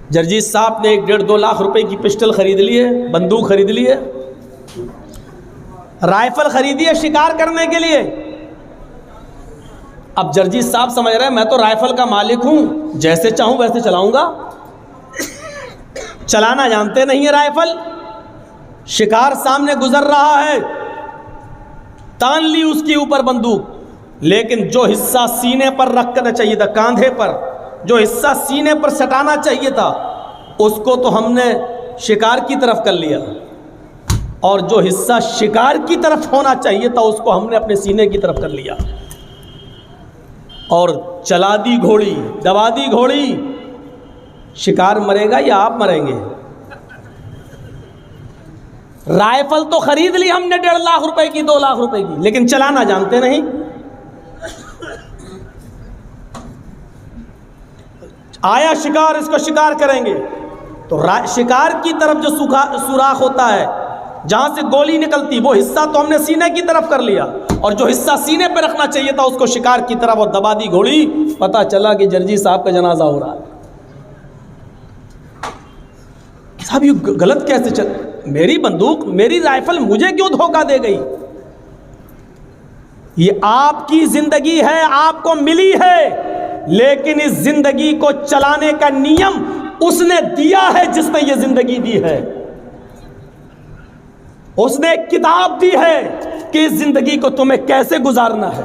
जर्जीत साहब ने 1-1.5-2 लाख रुपए की पिस्टल खरीद ली है, बंदूक खरीद ली है, राइफल खरीदी है शिकार करने के लिए। अब जर्जीत साहब समझ रहे हैं मैं तो राइफल का मालिक हूं, जैसे चाहूं वैसे चलाऊंगा। चलाना जानते नहीं है राइफल। शिकार सामने गुजर रहा है, तान ली उसके ऊपर बंदूक, लेकिन जो हिस्सा सीने पर रख करना चाहिए था, कांधे पर जो हिस्सा सीने पर सटाना चाहिए था, उसको तो हमने शिकार की तरफ कर लिया, और जो हिस्सा शिकार की तरफ होना चाहिए था उसको हमने अपने सीने की तरफ कर लिया और चला दी घोड़ी, दबा दी घोड़ी। शिकार मरेगा या आप मरेंगे? राइफल तो खरीद ली हमने 1.5 लाख रुपए की, 2 लाख रुपए की, लेकिन चलाना जानते नहीं। आया शिकार, इसको शिकार करेंगे तो शिकार की तरफ जो सुराख होता है जहां से गोली निकलती, वो हिस्सा तो हमने सीने की तरफ कर लिया, और जो हिस्सा सीने पे रखना चाहिए था उसको शिकार की तरफ, और दबा दी घोड़ी। पता चला कि जर्जीत साहब का जनाजा हो रहा है। साहब ये गलत कैसे चल, मेरी बंदूक, मेरी राइफल मुझे क्यों धोखा दे गई? ये आपकी जिंदगी है, आपको मिली है, लेकिन इस जिंदगी को चलाने का नियम उसने दिया है जिसने ये जिंदगी दी है। उसने एक किताब दी है कि इस जिंदगी को तुम्हें कैसे गुजारना है,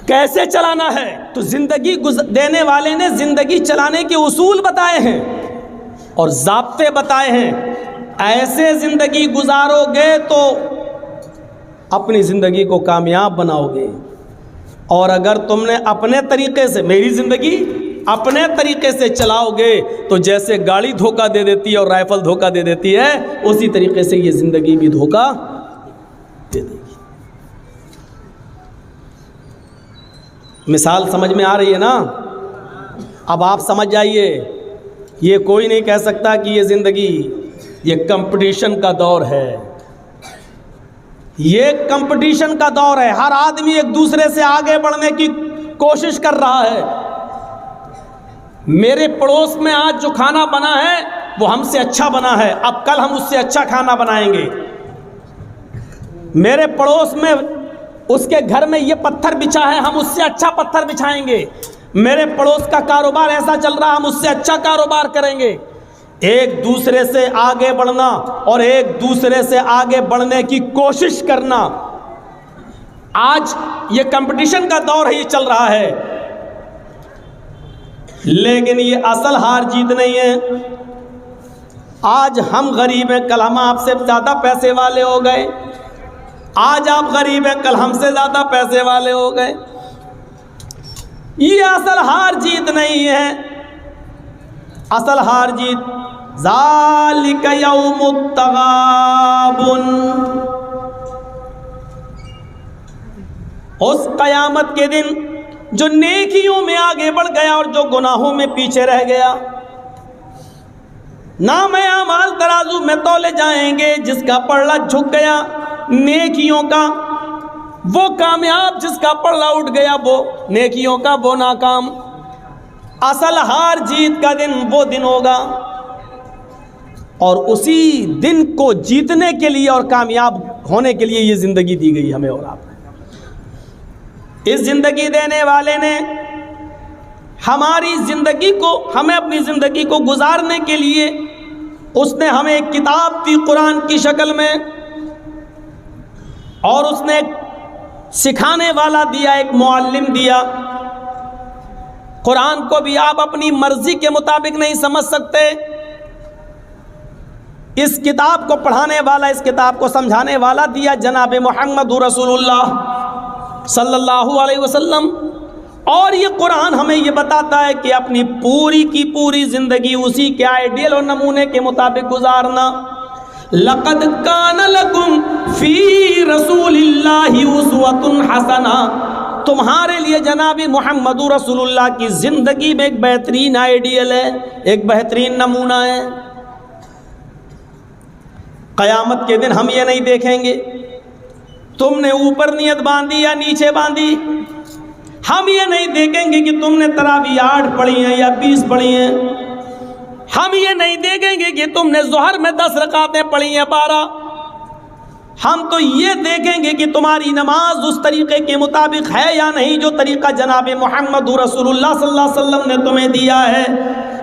कैसे चलाना है। तो जिंदगी देने वाले ने जिंदगी चलाने के उसूल बताए हैं और ज़ाब्ते बताए हैं। ऐसे जिंदगी गुजारोगे तो अपनी जिंदगी को कामयाब बनाओगे, और अगर तुमने अपने तरीके से, मेरी जिंदगी अपने तरीके से चलाओगे तो जैसे गाड़ी धोखा दे देती है और राइफल धोखा दे देती है, उसी तरीके से ये जिंदगी भी धोखा दे देगी। मिसाल समझ में आ रही है ना? अब आप समझ जाइए, ये कोई नहीं कह सकता कि ये जिंदगी, ये कंपटीशन का दौर है। ये कंपटीशन का दौर है, हर आदमी एक दूसरे से आगे बढ़ने की कोशिश कर रहा है। मेरे पड़ोस में आज जो खाना बना है वो हमसे अच्छा बना है, अब कल हम उससे अच्छा खाना बनाएंगे। मेरे पड़ोस में उसके घर में ये पत्थर बिछा है, हम उससे अच्छा पत्थर बिछाएंगे। मेरे पड़ोस का कारोबार ऐसा चल रहा, हम उससे अच्छा कारोबार करेंगे। एक दूसरे से आगे बढ़ना और एक दूसरे से आगे बढ़ने की कोशिश करना, आज ये कंपटीशन का दौर है, ये चल रहा है। लेकिन ये असल हार जीत नहीं है। आज हम गरीब हैं, कल हम आपसे ज़्यादा पैसे वाले हो गए। आज आप गरीब हैं, कल हमसे ज़्यादा पैसे वाले हो गए। ये असल हार जीत नहीं है। असल हार जीत ज़ालिका यौमुत तगाबुन, उस क़यामत के दिन जो नेकियों में आगे बढ़ गया और जो गुनाहों में पीछे रह गया। नाम आमाल तराजू में तौले जाएंगे, जिसका पल्ला झुक गया नेकियों का वो कामयाब, जिसका पल्ला उठ गया वो नेकियों का वो नाकाम। असल हार जीत का दिन वो दिन होगा, और उसी दिन को जीतने के लिए और कामयाब होने के लिए ये ज़िंदगी दी गई हमें और आपको। इस ज़िंदगी देने वाले ने हमारी ज़िंदगी को, हमें अपनी ज़िंदगी को गुजारने के लिए उसने हमें एक किताब दी कुरान की शक्ल में, और उसने एक सिखाने वाला दिया, एक मुअल्लिम दिया। कुरान को भी आप अपनी मर्जी के मुताबिक नहीं समझ सकते। इस किताब को पढ़ाने वाला, इस किताब को समझाने वाला दिया जनाब मोहम्मद रसूलुल्लाह सल्लल्लाहु अलैहि वसल्लम। और ये कुरान हमें ये बताता है कि अपनी पूरी की पूरी ज़िंदगी उसी के आइडियल और नमूने के मुताबिक गुजारना। लक़द कान लकुम फ़ी रसूलिल्लाहि उस्वतुन हसना, तुम्हारे लिए जनाब मोहम्मद रसूलुल्लाह की ज़िंदगी में एक बेहतरीन आइडियल है, एक बेहतरीन नमूना है। क़यामत के दिन हम ये नहीं देखेंगे तुमने ऊपर नियत बांधी या नीचे बांधी। हम ये नहीं देखेंगे कि तुमने तरावी 8 पढ़ी हैं या 20 पढ़ी हैं। हम ये नहीं देखेंगे कि तुमने ज़ोहर में 10 रकातें पढ़ी हैं 12, हम तो ये देखेंगे कि तुम्हारी नमाज उस तरीके के मुताबिक है या नहीं जो तरीका जनाब मोहम्मद रसूलुल्लाह सल्लल्लाहु अलैहि वसल्लम ने तुम्हें दिया है।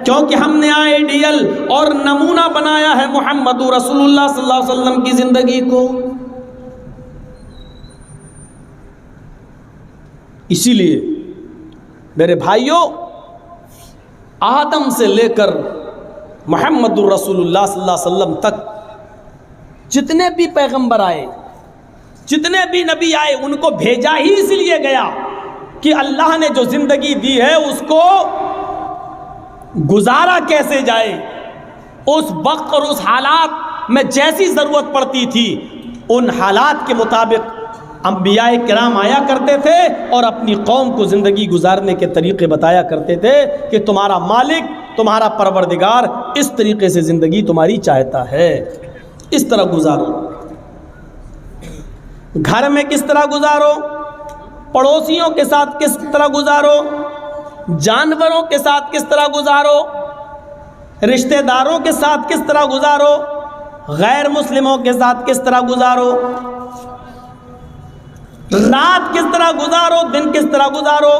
क्योंकि हमने आइडियल और नमूना बनाया है मोहम्मद रसूलुल्लाह सल्लल्लाहु अलैहि वसल्लम की ज़िंदगी को। इसीलिए मेरे भाइयों, आदम से लेकर मोहम्मद रसूलुल्लाह सल्लल्लाहु अलैहि वसल्लम तक जितने भी पैगंबर आए, जितने भी नबी आए, उनको भेजा ही इसलिए गया कि अल्लाह ने जो ज़िंदगी दी है उसको गुजारा कैसे जाए। उस वक्त और उस हालात में जैसी ज़रूरत पड़ती थी उन हालात के मुताबिक अंबियाए किराम आया करते थे और अपनी कौम को ज़िंदगी गुजारने के तरीक़े बताया करते थे कि तुम्हारा मालिक, तुम्हारा परवरदिगार इस तरीक़े से ज़िंदगी तुम्हारी चाहता है, इस तरह गुजारो। घर में किस तरह गुजारो, पड़ोसियों के साथ किस तरह गुजारो, जानवरों के साथ किस तरह गुजारो, रिश्तेदारों के साथ किस तरह गुजारो, गैर मुस्लिमों के साथ किस तरह गुजारो, रात किस तरह गुजारो, दिन किस तरह गुजारो।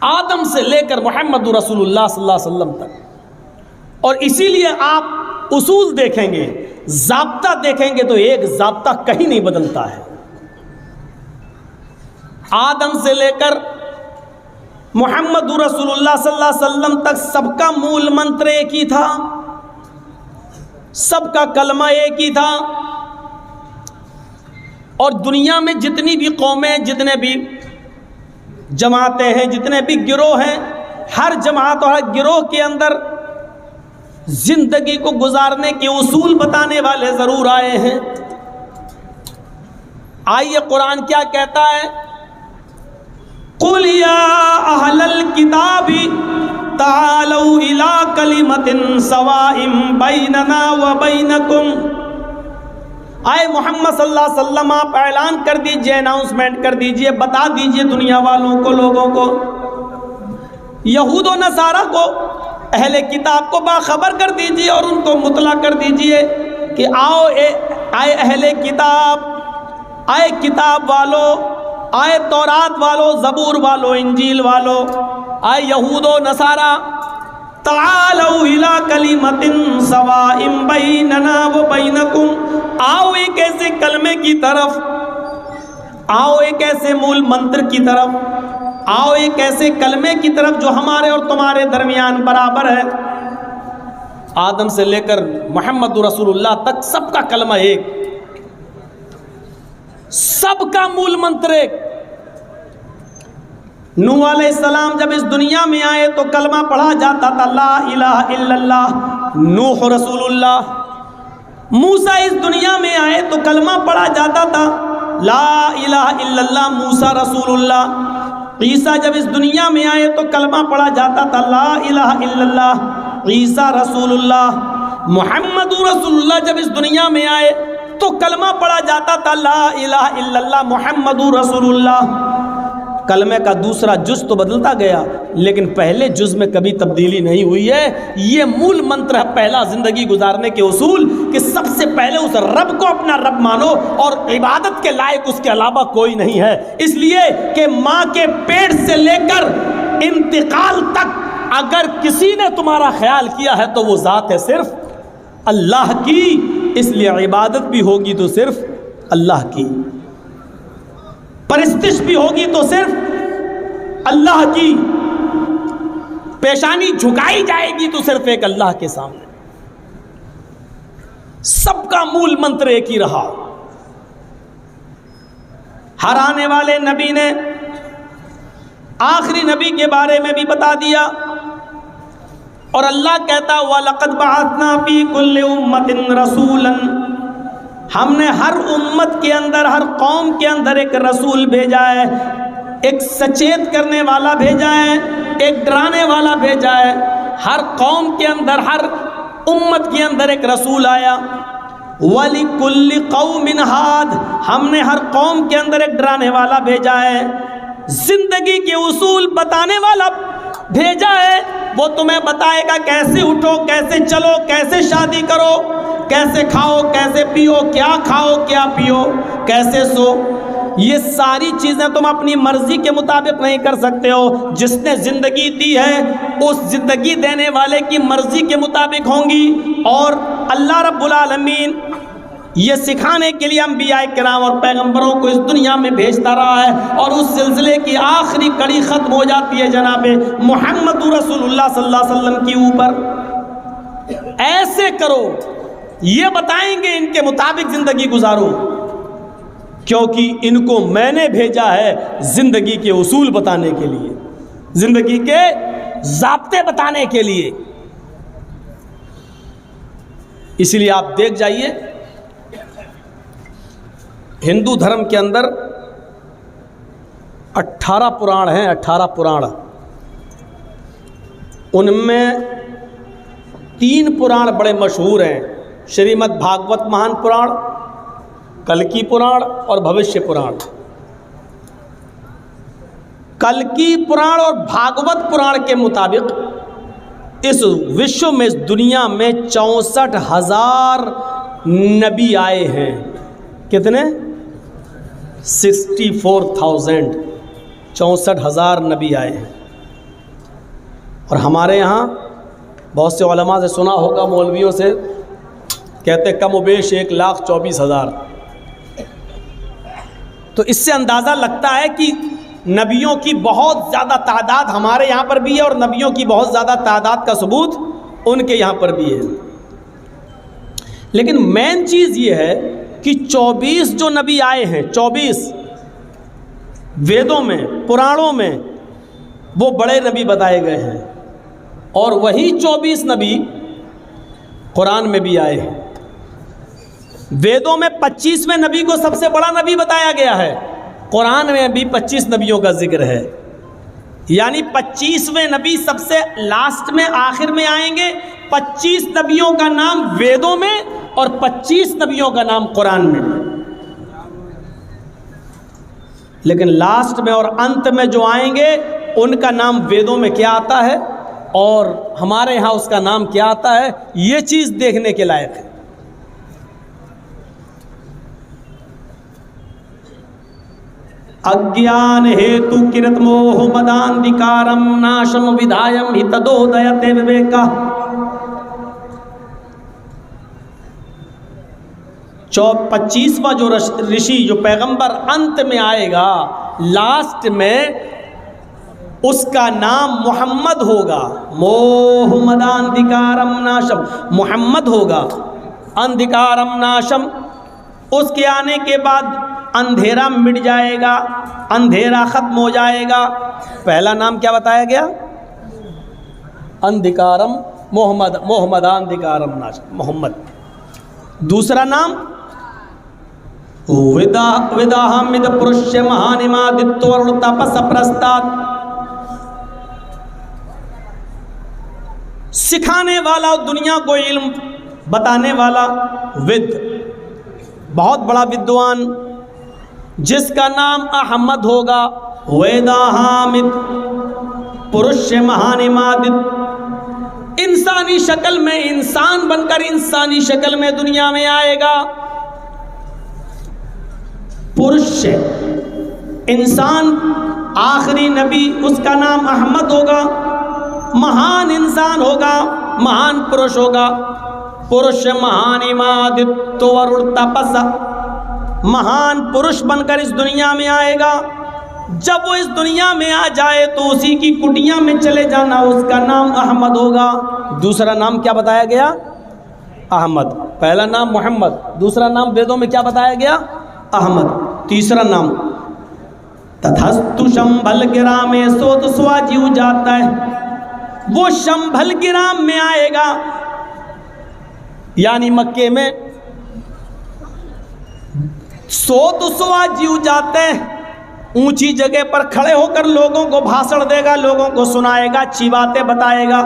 आदम से लेकर मोहम्मद रसूलुल्लाह सल्लल्लाहु अलैहि वसल्लम तक। और इसीलिए आप उसूल देखेंगे, ज़ाब्ता देखेंगे तो एक ज़ाब्ता कहीं नहीं बदलता है। आदम से लेकर मोहम्मद रसूलुल्लाह सल्लल्लाहु अलैहि वसल्लम तक सबका मूल मंत्र एक ही था, सबका कलमा एक ही था। और दुनिया में जितनी भी कौमें, जितने भी जमातें हैं, जितने भी गिरोह हैं, हर जमात और हर गिरोह के अंदर जिंदगी को गुजारने के उसूल बताने वाले ज़रूर आए हैं। आइए कुरान क्या कहता है, कुल या अहलल किताबी तालौ इला कलिमतिन सवाइम बैनना व बैनकुम। आए मोहम्मद सल्लल्लाहु अलैहि वसल्लम, आप ऐलान कर दीजिए, अनाउंसमेंट कर दीजिए, बता दीजिए दुनिया वालों को, लोगों को, यहूद व नसारा को, अहले किताब को बाखबर कर दीजिए और उनको मुतला कर दीजिए कि आओ आए अहले किताब, आए किताब वालों, आए तौरात वालों, ज़बूर वालों, इंजील वालों, आए यहूद व नसारा, तालौ इला कलिमतिन सवाइम बैनना व बैनकुम। आओ एक ऐसे कलमे की तरफ, आओ एक ऐसे मूल मंत्र की तरफ, आओ एक ऐसे कलमे की तरफ जो हमारे और तुम्हारे दरमियान बराबर है। आदम से लेकर मोहम्मद रसूलुल्लाह तक सबका कलमा एक, सबका मूल मंत्र एक। नूह अलैहिस्सलाम जब इस दुनिया में आए तो कलमा पढ़ा जाता था, ला इलाहा इल्लल्लाह नूह रसूलुल्लाह। मूसा इस दुनिया में आए तो कलमा पढ़ा जाता था, ला इलाहा इल्लल्लाह मूसा रसूलुल्लाह। ईसा जब इस दुनिया में आए तो कलमा पढ़ा जाता था, ला इलाहा इल्लल्लाह ईसा रसूलुल्लाह। मुहम्मद रसूलुल्लाह जब इस दुनिया में आए तो कलमा पढ़ा जाता था, ला इलाहा इल्लल्लाह मुहम्मद रसूलुल्लाह। कलमे का दूसरा जुज़ तो बदलता गया, लेकिन पहले जुज़ में कभी तब्दीली नहीं हुई है। ये मूल मंत्र है पहला ज़िंदगी गुजारने के उसूल, कि सबसे पहले उस रब को अपना रब मानो और इबादत के लायक उसके अलावा कोई नहीं है। इसलिए कि माँ के पेट से लेकर इंतकाल तक अगर किसी ने तुम्हारा ख्याल किया है तो वो ज़ात है सिर्फ अल्लाह की। इसलिए इबादत भी होगी तो सिर्फ अल्लाह की, परिस्तिश भी होगी तो सिर्फ अल्लाह की, पेशानी झुकाई जाएगी तो सिर्फ एक अल्लाह के सामने। सबका मूल मंत्र एक ही रहा। हर आने वाले नबी ने आखिरी नबी के बारे में भी बता दिया। और अल्लाह कहता, वलक़द बअसना फी कुल्लि उम्मतिन रसूलन, हमने हर उम्मत के अंदर, हर कौम के अंदर एक रसूल भेजा है, एक सचेत करने वाला भेजा है, एक डराने वाला भेजा है। हर कौम के अंदर, हर उम्मत के अंदर एक रसूल आया। वलिकुल्लि कौमिन हाद, हमने हर कौम के अंदर एक डराने वाला भेजा है, जिंदगी के उसूल बताने वाला भेजा है वो तुम्हें बताएगा कैसे उठो, कैसे चलो, कैसे शादी करो, कैसे खाओ, कैसे पियो, क्या खाओ, क्या पियो, कैसे सो। ये सारी चीज़ें तुम अपनी मर्जी के मुताबिक नहीं कर सकते हो। जिसने ज़िंदगी दी है उस ज़िंदगी देने वाले की मर्जी के मुताबिक होंगी। और अल्लाह रब्बुल आलमीन ये सिखाने के लिए अंबिया किराम और पैगंबरों को इस दुनिया में भेजता रहा है। और उस सिलसिले की आखिरी कड़ी ख़त्म हो जाती है जनाबे मुहम्मद रसूलुल्लाह सल्लल्लाहु अलैहि वसल्लम के ऊपर। ऐसे करो, ये बताएंगे, इनके मुताबिक ज़िंदगी गुजारो, क्योंकि इनको मैंने भेजा है ज़िंदगी के उसूल बताने के लिए, ज़िंदगी के ज़ाब्ते बताने के लिए। इसलिए आप देख जाइए, हिंदू धर्म के अंदर 18 पुराण हैं, 18 पुराण। उनमें 3 पुराण बड़े मशहूर हैं, श्रीमद् भागवत महान पुराण, कल्कि पुराण और भविष्य पुराण। कल्कि पुराण और भागवत पुराण के मुताबिक इस विश्व में, इस दुनिया में 64,000 नबी आए हैं। कितने? 64,000, 64,000 नबी आए हैं। और हमारे यहाँ बहुत से उलमा से सुना होगा, मौलवियों से, कहते कम उबेश 1,24,000। तो इससे अंदाज़ा लगता है कि नबियों की बहुत ज़्यादा तादाद हमारे यहाँ पर भी है और नबियों की बहुत ज़्यादा तादाद का सबूत उनके यहाँ पर भी है। लेकिन मेन चीज़ ये है कि 24 जो नबी आए हैं, 24 वेदों में, पुराणों में, वो बड़े नबी बताए गए हैं। और वही 24 नबी कुरान में भी आए हैं। वेदों में 25वें नबी को सबसे बड़ा नबी बताया गया है, कुरान में भी 25 नबियों का जिक्र है। यानी 25वें नबी सबसे लास्ट में, आखिर में आएंगे। 25 नबियों का नाम वेदों में और 25 नबियों का नाम कुरान में। लेकिन लास्ट में और अंत में जो आएंगे उनका नाम वेदों में क्या आता है और हमारे यहाँ उसका नाम क्या आता है, ये चीज़ देखने के लायक है। अज्ञान हेतु किरत मोह मदान्धिकारम नाशम विधायम हि तदोदयते विवेका। 25वां जो ऋषि, जो पैगंबर अंत में आएगा, लास्ट में, उसका नाम मोहम्मद होगा। मोह मदान्धिकारम नाशम, मोहम्मद होगा। अंधिकारम नाशम, उसके आने के बाद अंधेरा मिट जाएगा, अंधेरा खत्म हो जाएगा। पहला नाम क्या बताया गया? अंधिकारम मोहम्मद, मोहम्मदान्धिकारम नाशम, मोहम्मद। दूसरा नाम विदाहमिद पुरुष्य महानिमादित्वरुण तपस प्रस्तात्, सिखाने वाला, दुनिया को इल्म बताने वाला, विद, बहुत बड़ा विद्वान, जिसका नाम अहमद होगा। वेदाहामिद पुरुष्य महानिमादित, इंसानी शक्ल में, इंसान बनकर इंसानी शक्ल में दुनिया में आएगा। पुरुष, इंसान, आखिरी नबी, उसका नाम अहमद होगा। महान इंसान होगा, महान पुरुष होगा। पुरुष महानिमादित्य वरुण तपस, महान पुरुष बनकर इस दुनिया में आएगा। जब वो इस दुनिया में आ जाए तो उसी की कुटिया में चले जाना, उसका नाम अहमद होगा। दूसरा नाम क्या बताया गया? अहमद। पहला नाम मोहम्मद, दूसरा नाम वेदों में क्या बताया गया? अहमद। तीसरा नाम तथस्तु शंभल गिरामे, सो तो स्वाजीव जाता है। वो शंभल गिराम में आएगा, यानी मक्के में। सो तो सवा जीव जाते हैं, ऊंची जगह पर खड़े होकर लोगों को भाषण देगा, लोगों को सुनाएगा, अच्छी बातें बताएगा।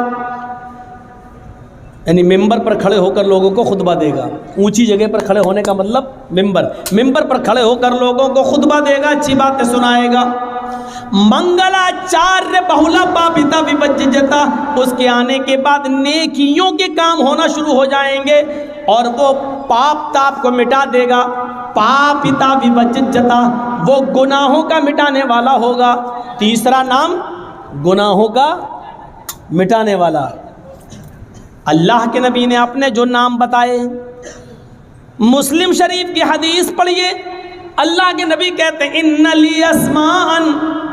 यानी मिंबर पर खड़े होकर लोगों को खुतबा देगा। ऊंची जगह पर खड़े होने का मतलब मिंबर, मिंबर पर खड़े होकर लोगों को खुतबा देगा, अच्छी बातें सुनाएगा। मंगलाचार्य बहुला पापिता विपज्जता, उसके आने के बाद नेकियों के काम होना शुरू हो जाएंगे और वो पाप ताप को मिटा देगा। पापिता विपज्जता, वो गुनाहों का मिटाने वाला होगा। तीसरा नाम गुनाहों का मिटाने वाला। अल्लाह के नबी ने अपने जो नाम बताए, मुस्लिम शरीफ की हदीस पढ़िए, अल्लाह के नबी कहते हैं इन्नली अस्मान,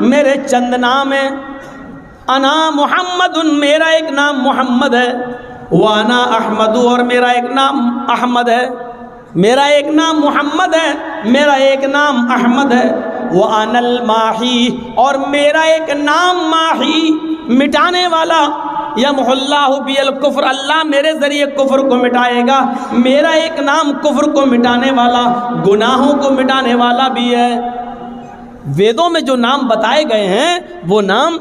मेरे चंद नाम है। अना मुहम्मदुन, मेरा एक नाम मोहम्मद है। वाना अहमदु, और मेरा एक नाम अहमद है। मेरा एक नाम मोहम्मद है, मेरा एक नाम अहमद है। वो अनल माही, और मेरा एक नाम माही, मिटाने वाला। यमहुल्लाहु बिल कुफ्र, अल्लाह मेरे ज़रिए कुफ्र को मिटाएगा। मेरा एक नाम कुफ्र को मिटाने वाला, गुनाहों को मिटाने वाला भी है। वेदों में जो नाम बताए गए हैं वो नाम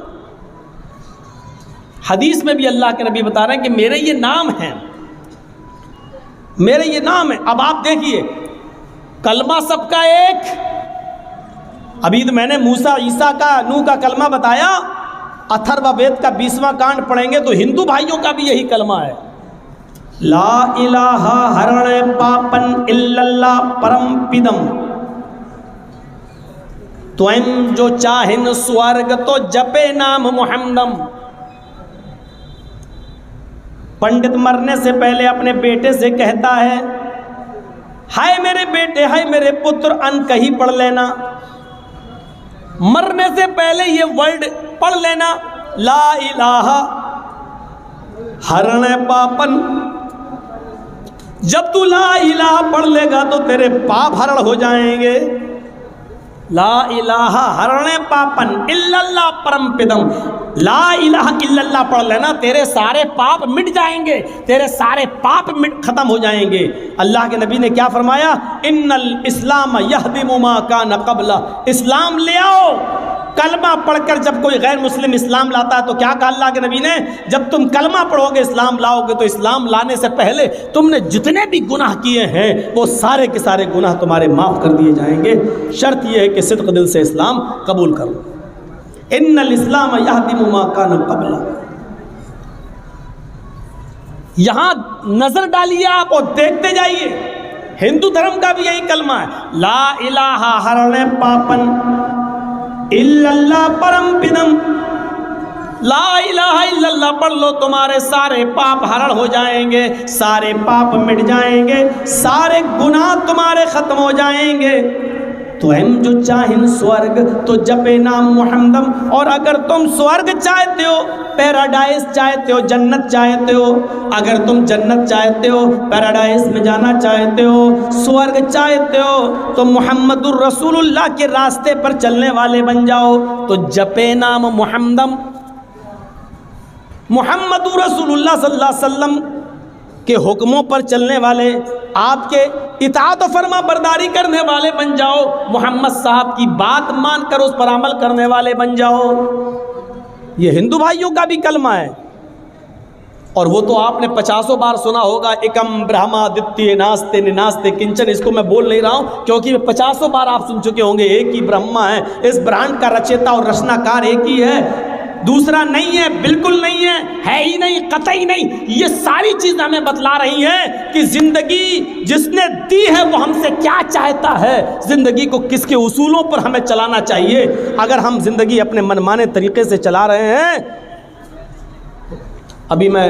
हदीस में भी अल्लाह के नबी बता रहे हैं कि मेरे ये नाम हैं, मेरे ये नाम है। अब आप देखिए, कलमा सबका एक। अभी तो मैंने मूसा ईसा का नूह का कलमा बताया, अथर्ववेद का 20वां कांड पढ़ेंगे तो हिंदू भाइयों का भी यही कलमा है। ला इलाहा हरण पापन इल्लल्लाह परम पिदम, त्वं जो चाहिन स्वर्ग तो जपे नाम मुहम्मदम। पंडित मरने से पहले अपने बेटे से कहता है, हाय मेरे बेटे, हाय मेरे पुत्र, अन कहीं पढ़ लेना। मरने से पहले ये वर्ड पढ़ लेना, ला इलाहा हरण पापन। जब तू ला इलाहा पढ़ लेगा तो तेरे पाप हरण हो जाएंगे। ला इलाहा हरण पापन इल्लल्लाह परम पिदम, ला इलाहा इल्लल्लाह पढ़ लेना, तेरे सारे पाप मिट जाएंगे, तेरे सारे पाप खत्म हो जाएंगे। अल्लाह के नबी ने क्या फरमाया, इन्नल इस्लाम यहदिमु मा कान क़ब्ला, इस्लाम ले आओ। कलमा पढ़कर जब कोई गैर मुस्लिम इस्लाम लाता है तो क्या कहा अल्लाह के नबी ने, जब तुम कलमा पढ़ोगे इस्लाम लाओगे तो इस्लाम लाने से पहले तुमने जितने भी गुनाह किए हैं वो सारे के सारे गुनाह तुम्हारे माफ़ कर दिए जाएंगे। शर्त यह है कि सिद्क़ दिल से इस्लाम कबूल कर लो। इन्नल इस्लाम यहदिमु मा कान क़ब्ला। यहाँ नज़र डालिए आप और देखते जाइए, हिंदू धर्म का भी यही कलमा है, ला इलाहा हरण पापन इल्लल्लाह परम पिदम। ला इलाहा इल्लल्लाह पढ़ लो, तुम्हारे सारे पाप हरण हो जाएंगे, सारे पाप मिट जाएंगे, सारे गुनाह तुम्हारे खत्म हो जाएंगे। तो हम जो चाहें स्वर्ग तो जपे नाम मुहम्मदम। और अगर तुम स्वर्ग चाहते हो, पैराडाइज चाहते हो, जन्नत चाहते हो, अगर तुम जन्नत चाहते हो, पैराडाइज में जाना चाहते हो, स्वर्ग चाहते हो, तो मुहम्मदुर रसूलुल्लाह के रास्ते पर चलने वाले बन जाओ। तो जपे नाम मुहम्मदम, मुहम्मदुर रसूलुल्लाह सल्लल्लाहु अलैहि वसल्लम के हुक्मों पर चलने वाले, आपके इताअत फरमा बरदारी करने वाले बन जाओ। मोहम्मद साहब की बात मानकर उस पर अमल करने वाले बन जाओ। ये हिंदू भाइयों का भी कलमा है। और वो तो आपने 50 बार सुना होगा, एकम ब्रह्मादित्य नास्ते निनास्ते किंचन। इसको मैं बोल नहीं रहा हूँ क्योंकि 50 बार आप सुन चुके होंगे। एक ही ब्रह्मा है, इस ब्रह्मांड का रचयिता और रचनाकार एक ही है, दूसरा नहीं है, बिल्कुल नहीं है ही नहीं, कतई नहीं। ये सारी चीज़ हमें बतला रही हैं कि ज़िंदगी जिसने दी है वो हमसे क्या चाहता है, ज़िंदगी को किसके उसूलों पर हमें चलाना चाहिए। अगर हम ज़िंदगी अपने मनमाने तरीक़े से चला रहे हैं, अभी मैं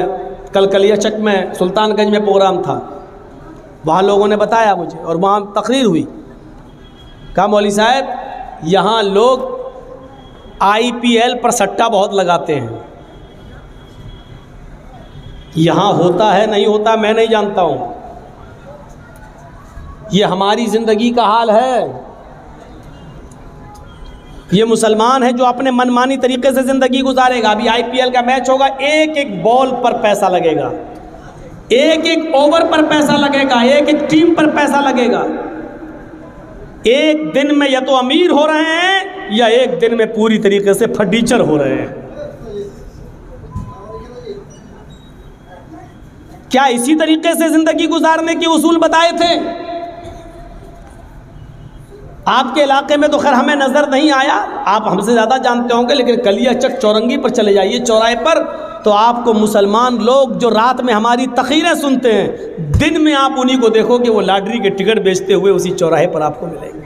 कल कलियाचक में सुल्तानगंज में प्रोग्राम था, वहाँ लोगों ने बताया मुझे और वहाँ तकरीर हुई, कहा मौलवी साहब यहाँ लोग IPL पर सट्टा बहुत लगाते हैं। यहाँ होता है नहीं होता मैं नहीं जानता हूँ, ये हमारी ज़िंदगी का हाल है। ये मुसलमान है जो अपने मनमानी तरीके से ज़िंदगी गुजारेगा। अभी IPL का मैच होगा, एक एक बॉल पर पैसा लगेगा, एक एक ओवर पर पैसा लगेगा, एक एक टीम पर पैसा लगेगा। एक दिन में या तो अमीर हो रहे हैं या एक दिन में पूरी तरीके से फटीचर हो रहे हैं। क्या इसी तरीके से जिंदगी गुजारने के उसूल बताए थे? आपके इलाके में तो खैर हमें नज़र नहीं आया, आप हमसे ज़्यादा जानते होंगे, लेकिन कलियाचक चौरंगी पर चले जाइए, चौराहे पर, तो आपको मुसलमान लोग जो रात में हमारी तकरीरें सुनते हैं, दिन में आप उन्हीं को देखोगे वो लॉटरी के टिकट बेचते हुए उसी चौराहे पर आपको मिलेंगे।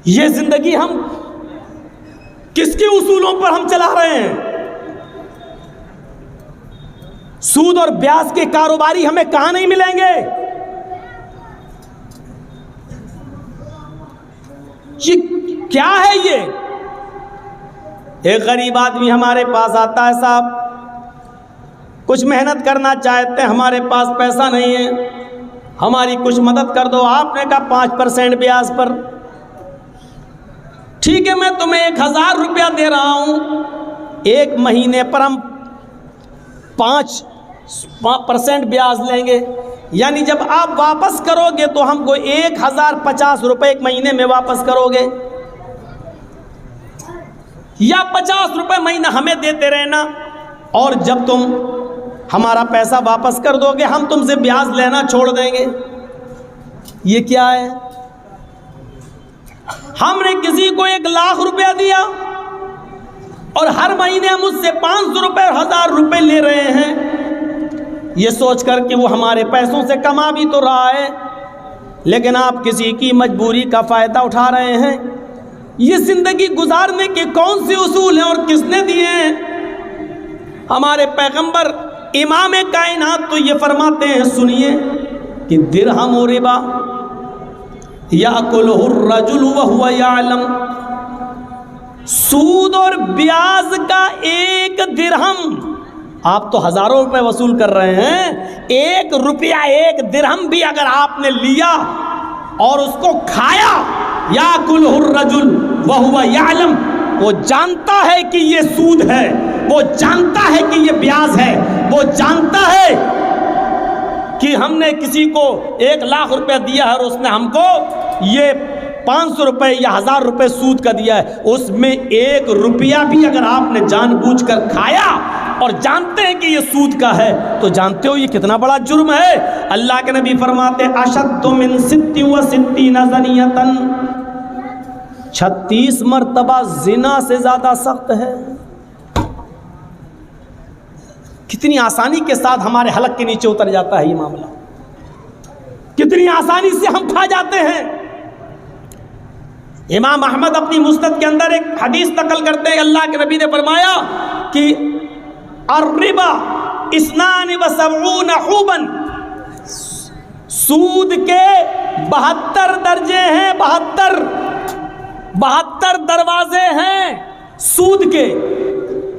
ये जिंदगी हम किसके उसूलों पर हम चला रहे हैं? सूद और ब्याज के कारोबारी हमें कहां नहीं मिलेंगे? ये क्या है? ये एक गरीब आदमी हमारे पास आता है, साहब कुछ मेहनत करना चाहते हैं, हमारे पास पैसा नहीं है, हमारी कुछ मदद कर दो। आपने कहा 5% ब्याज पर, ठीक है मैं तुम्हें 1000 रुपया दे रहा हूं, 1 महीने पर हम 5% ब्याज लेंगे, यानी जब आप वापस करोगे तो हमको 1050 रुपये 1 महीने में वापस करोगे, या 50 रुपये महीना हमें देते रहना, और जब तुम हमारा पैसा वापस कर दोगे हम तुमसे ब्याज लेना छोड़ देंगे। ये क्या है? हमने किसी को 1 लाख रुपया दिया और हर महीने हम उससे 500 रुपये और 1000 रुपये ले रहे हैं, ये सोचकर कि वो हमारे पैसों से कमा भी तो रहा है, लेकिन आप किसी की मजबूरी का फ़ायदा उठा रहे हैं। ये ज़िंदगी गुजारने के कौन से उसूल हैं और किसने दिए हैं? हमारे पैगंबर इमाम कायनात तो ये फरमाते हैं, सुनिए, कि दिरहम और रिबा याकुलुहुर रजुल व हुवा यालम, सूद और ब्याज का 1 दिरहम, आप तो हज़ारों रुपए वसूल कर रहे हैं, 1 रुपया 1 दिरहम भी अगर आपने लिया और उसको खाया, याकुलुहुर रजुल व हुवा यालम, वो जानता है कि ये सूद है, वो जानता है कि ये ब्याज है, वो जानता है कि हमने किसी को 1 लाख रुपया दिया है और उसने हमको ये 500 रुपये या 1000 रुपये सूद का दिया है, उसमें 1 रुपया भी अगर आपने जानबूझकर खाया और जानते हैं कि ये सूद का है, तो जानते हो ये कितना बड़ा जुर्म है। अल्लाह के नबी फरमाते अशद्दु मिन 66 ज़नियतन, 36 मरतबा जिना से ज़्यादा सख्त है। कितनी आसानी के साथ हमारे हलक के नीचे उतर जाता है ये मामला, कितनी आसानी से हम खा जाते हैं। इमाम अहमद अपनी मुस्नद के अंदर एक हदीस नकल करते हैं, अल्लाह के नबी ने फरमाया कि अर्रिबा इस्नान व सबऊन हुबन, सूद के 72 दर्जे हैं, 72 दरवाजे हैं सूद के।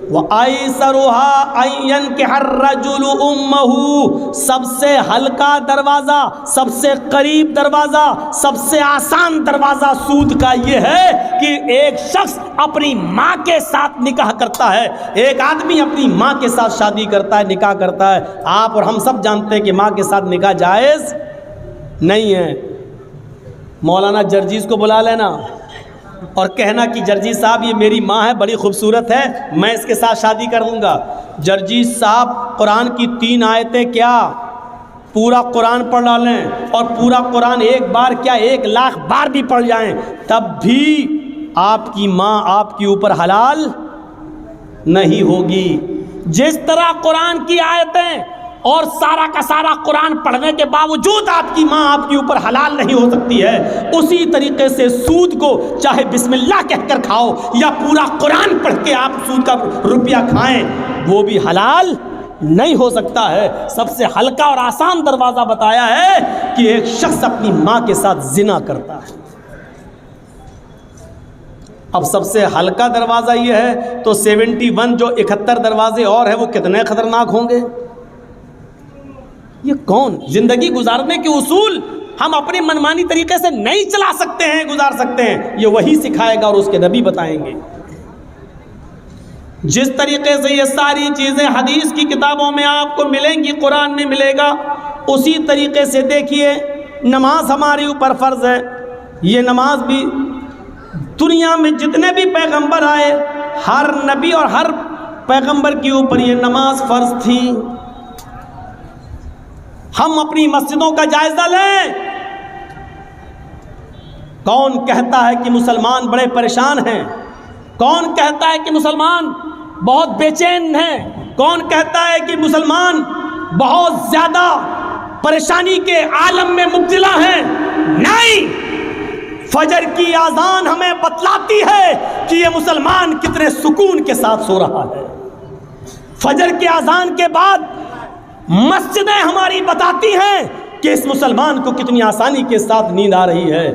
वह आइसरुहा अय्यन के हर रजुल उम्महू, सबसे हल्का दरवाज़ा, सबसे करीब दरवाज़ा, सबसे आसान दरवाज़ा सूद का ये है कि एक शख्स अपनी माँ के साथ निकाह करता है, एक आदमी अपनी माँ के साथ शादी करता है, निकाह करता है। आप और हम सब जानते हैं कि माँ के साथ निकाह जायज़ नहीं है। मौलाना जर्जीज़ को बुला लेना और कहना कि जर्जी साहब ये मेरी माँ है, बड़ी खूबसूरत है, मैं इसके साथ शादी कर दूँगा। जर्जी साहब कुरान की 3 आयतें क्या पूरा कुरान पढ़ डालें, और पूरा कुरान एक बार क्या 1 लाख बार भी पढ़ जाएं, तब भी आपकी माँ आपके ऊपर हलाल नहीं होगी। जिस तरह कुरान की आयतें और सारा का सारा कुरान पढ़ने के बावजूद आपकी माँ आपके ऊपर हलाल नहीं हो सकती है, उसी तरीके से सूद को चाहे बिस्मिल्लाह कहकर खाओ या पूरा कुरान पढ़ के आप सूद का रुपया खाएं, वो भी हलाल नहीं हो सकता है। सबसे हल्का और आसान दरवाज़ा बताया है कि एक शख्स अपनी माँ के साथ जिना करता है। अब सबसे हल्का दरवाज़ा ये है, तो 71 जो 71 दरवाजे और है वो कितने ख़तरनाक होंगे। ये कौन ज़िंदगी गुजारने के उसूल हम अपनी मनमानी तरीके से नहीं चला सकते हैं, गुजार सकते हैं, ये वही सिखाएगा और उसके नबी बताएंगे। जिस तरीके से ये सारी चीज़ें हदीस की किताबों में आपको मिलेंगी, कुरान में मिलेगा, उसी तरीके से देखिए नमाज हमारे ऊपर फ़र्ज़ है। ये नमाज भी दुनिया में जितने भी पैगंबर आए, हर नबी और हर पैगंबर के ऊपर ये नमाज फ़र्ज़ थी। हम अपनी मस्जिदों का जायजा लें। कौन कहता है कि मुसलमान बड़े परेशान हैं? कौन कहता है कि मुसलमान बहुत बेचैन हैं? कौन कहता है कि मुसलमान बहुत ज्यादा परेशानी के आलम में मुब्तला हैं? नहीं, फजर की आजान हमें बतलाती है कि ये मुसलमान कितने सुकून के साथ सो रहा है। फजर की आजान के बाद मस्जिदें हमारी बताती हैं कि इस मुसलमान को कितनी आसानी के साथ नींद आ रही है।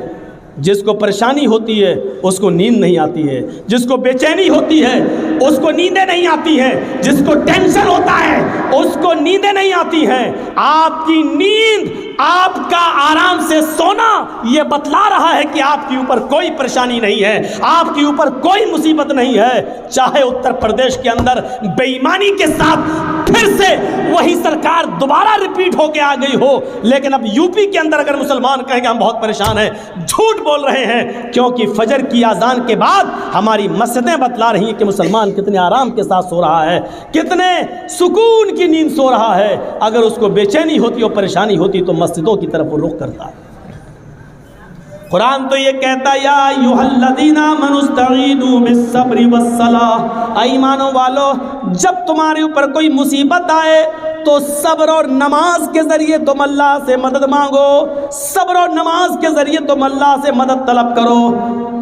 जिसको परेशानी होती है उसको नींद नहीं आती है, जिसको बेचैनी होती है उसको नींदें नहीं आती हैं, जिसको टेंशन होता है उसको नींदें नहीं आती हैं। आपकी नींद, आपका आराम से सोना ये बतला रहा है कि आपके ऊपर कोई परेशानी नहीं है, आपके ऊपर कोई मुसीबत नहीं है। चाहे उत्तर प्रदेश के अंदर बेईमानी के साथ फिर से वही सरकार दोबारा रिपीट होके आ गई हो, लेकिन अब यूपी के अंदर अगर मुसलमान कहेंगे हम बहुत परेशान हैं, झूठ बोल रहे हैं। क्योंकि फजर की आजान के बाद हमारी मस्जिदें बतला रही हैं कि मुसलमान कितने आराम के साथ सो रहा है, कितने सुकून की नींद सो रहा है। अगर उसको बेचैनी होती और परेशानी होती तो मस्जिदों की तरफ वो रुख करता है। कुरान तो ये कहता है, या अय्युहल्लज़ीना आमनुस्तईनु बिस्सब्रि वस्सलाह, ईमानो वालो जब तुम्हारे ऊपर कोई मुसीबत आए तो सब्र और नमाज के ज़रिए तुम अल्लाह से मदद मांगो, सब्र और नमाज के ज़रिए तुम अल्लाह से मदद तलब करो।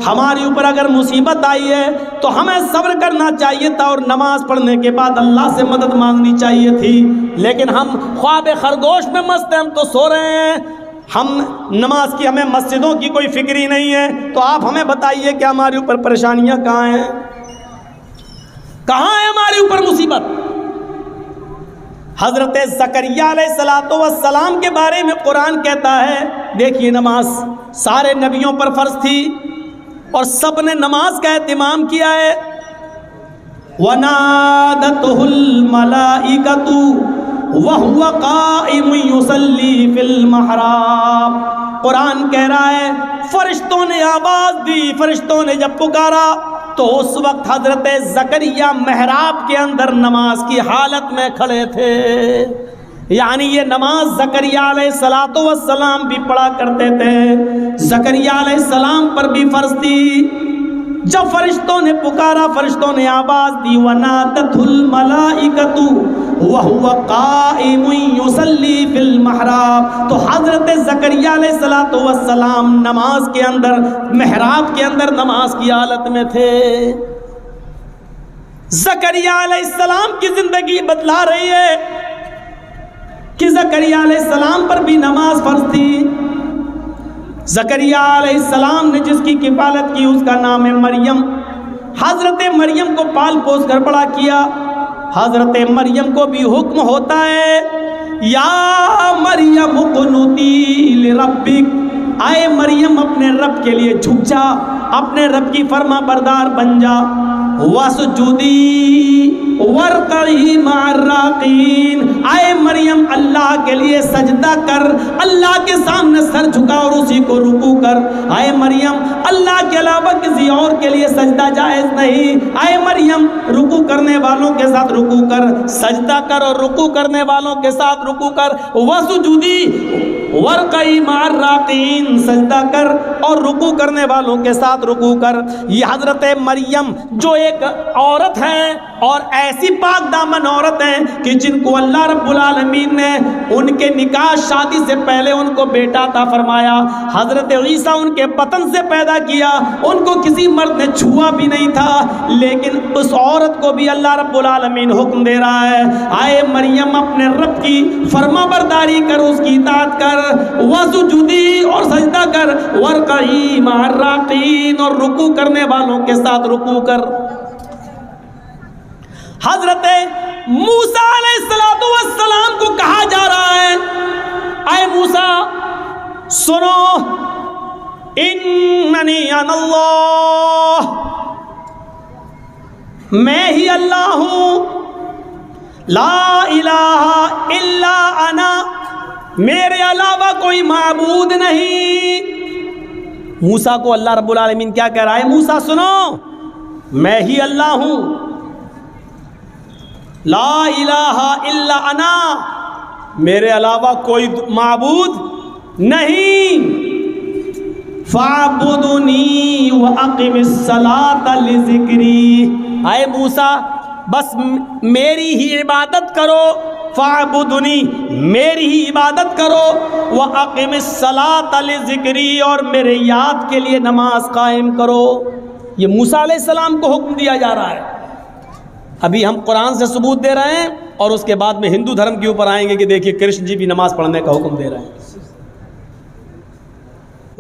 हमारे ऊपर अगर मुसीबत आई है तो हमें सब्र करना चाहिए था और नमाज पढ़ने के बाद अल्लाह से मदद मांगनी चाहिए थी, लेकिन हम ख्वाब खरगोश में मस्त हैं, हम तो सो रहे हैं। हम नमाज की, हमें मस्जिदों की कोई फिक्र ही नहीं है। तो आप हमें बताइए कि हमारे ऊपर परेशानियां कहाँ हैं, कहाँ है हमारे ऊपर मुसीबत? हजरत ज़करिया अलैहिस्सलातो वस्सलाम के बारे में कुरान कहता है, देखिए नमाज सारे नबियों पर फर्ज थी और सब ने नमाज का एहतिमाम किया है। वनादतहुल मलाइकतु वहुवा काइम युसल्ली फिल महराब, कुरान कह रहा है फरिश्तों ने आवाज दी, फरिश्तों ने जब पुकारा तो उस वक्त हजरत ज़करिया महराब के अंदर नमाज की हालत में खड़े थे। यानी ये नमाज ज़करिया अलैहिस्सलातो वस्सलाम भी पढ़ा करते थे, ज़करिया अलैहिस्सलाम पर भी फर्ज थी। जब फरिश्तों ने पुकारा, फरिश्तों ने आवाज दी, वनादतहुल मलाइकतु वहुवा काइमुन युसल्ली फिल महराब, तो हजरत ज़करिया अलैहिस्सलातो वस्सलाम नमाज के अंदर, महराब के अंदर नमाज की हालत में थे। ज़करिया अलैहिस्सलाम की जिंदगी बतला रही है कि ज़करिया अलैहिस्सलाम पर भी नमाज फर्ज थी। ज़करिया अलैहिस्सलाम ने जिसकी किफालत की उसका नाम है मरियम। हजरत मरियम को पाल पोस कर बड़ा किया। हजरत मरियम को भी हुक्म होता है, या मरियम कुनुती लिरब्बिक, आए मरियम अपने रब के लिए झुक जा, अपने रब की फर्मा बरदार बन जा। वसजुदी वरकई मार्राकीन, आए मरियम अल्लाह के लिए सजदा कर, अल्लाह के सामने सर झुका और उसी को रुकू कर। आए मरियम अल्लाह के अलावा किसी और के लिए सजदा जायज़ नहीं। आए मरियम रुकू करने वालों के साथ रुकू कर, सजदा कर और रुकू करने वालों के साथ रुकू कर। वसजुदी वरकई मार्राकीन, सजदा कर और रुकू करने वालों के साथ रुकू कर। ये हजरत मरियम जो एक औरत है और ऐसी पाक दामन औरत है कि जिनको अल्लाह रब्बुल आलमीन ने उनके निकाह शादी से पहले उनको बेटा अता फरमाया। हजरत ईसा उनके बतन से पैदा किया, उनको किसी मर्द ने छुआ भी नहीं था, लेकिन उस औरत को भी अल्लाह रब्बुल आलमीन हुक्म दे रहा है, आए मरियम अपने रब की फरमा बरदारी कर, उसकी इताअत कर, वसजुदी और सजदा कर, वरकई मार्राकीन और रुकू करने वालों के साथ रुकू कर। हजरत मूसा अलैहिस्सलातु वस्सलाम को कहा जा रहा है, आए मूसा सुनो, इन्ननी अनल्लाह, मैं ही अल्लाह हूं, ला इलाहा इल्ला अना, मेरे अलावा कोई माबूद नहीं। मूसा को अल्लाह रब्बुल आलमीन क्या कह रहा है? मूसा सुनो, मैं ही अल्लाह हूं, ला इलाहा इल्ला अना, मेरे अलावा कोई माबूद नहीं। फ़अब्दुनी व अक़िमिस्सलाता लिज़िक्री, आए मूसा बस मेरी ही इबादत करो। फ़अब्दुनी, मेरी ही इबादत करो। व अक़िमिस्सलाता लिज़िक्री, और मेरे याद के लिए नमाज कायम करो। ये मूसा अलैहिस्सलाम को हुक्म दिया जा रहा है। अभी हम कुरान से सबूत दे रहे हैं और उसके बाद में हिंदू धर्म के ऊपर आएंगे कि देखिए कृष्ण जी भी नमाज पढ़ने का हुक्म दे रहे हैं।